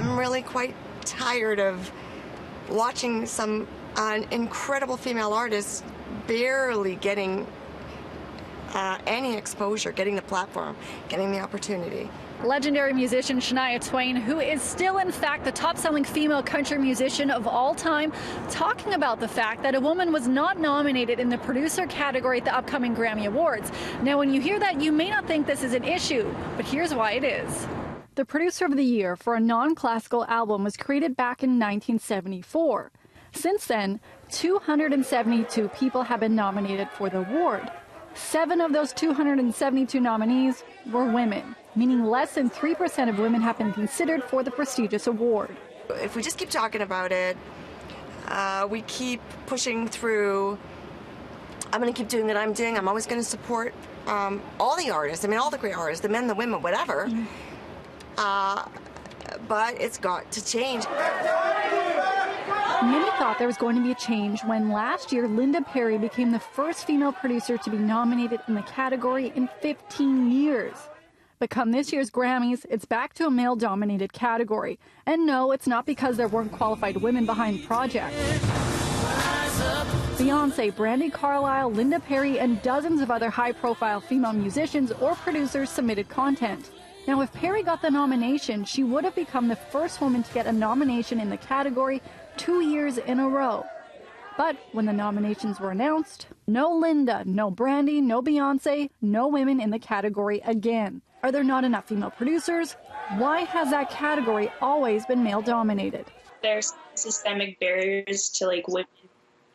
I'm really quite tired of watching some incredible female artists barely getting any exposure, getting the platform, getting the opportunity. Legendary musician Shania Twain, who is still in fact the top-selling female country musician of all time, talking about the fact that a woman was not nominated in the producer category at the upcoming Grammy Awards. Now, when you hear that, you may not think this is an issue, but here's why it is. The Producer of the Year for a non-classical album was created back in 1974. Since then, 272 people have been nominated for the award. 7 of those 272 nominees were women, meaning less than 3% of women have been considered for the prestigious award. If we just keep talking about it, we keep pushing through. I'm going to keep doing what I'm doing. I'm always going to support all the artists. I mean, all the great artists, the men, the women, whatever. But it's got to change. Many thought there was going to be a change when last year Linda Perry became the first female producer to be nominated in the category in 15 years. But come this year's Grammys, it's back to a male-dominated category. And no, it's not because there weren't qualified women behind the project. Beyonce, Brandi Carlile, Linda Perry, and dozens of other high-profile female musicians or producers submitted content. Now, if Perry got the nomination, she would have become the first woman to get a nomination in the category 2 years in a row. But when the nominations were announced, no Linda, no Brandi, no Beyonce, no women in the category again. Are there not enough female producers? Why has that category always been male-dominated? There's systemic barriers to women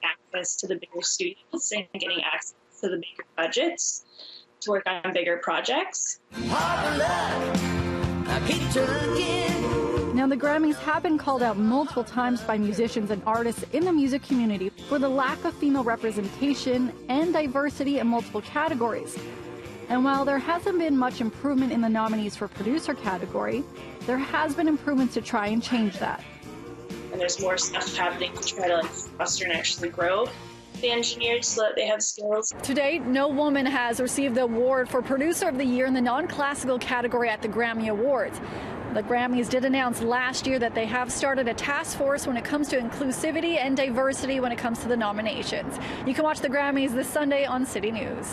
access to the bigger studios and getting access to the bigger budgets to work on bigger projects. Now, the Grammys have been called out multiple times by musicians and artists in the music community for the lack of female representation and diversity in multiple categories. And while there hasn't been much improvement in the nominees for producer category, there has been improvements to try and change that. And there's more stuff happening to try to foster and actually grow the engineers so that they have skills. To date, no woman has received the award for Producer of the Year in the non-classical category at the Grammy Awards. The Grammys did announce last year that they have started a task force when it comes to inclusivity and diversity when it comes to the nominations. You can watch the Grammys this Sunday on City News.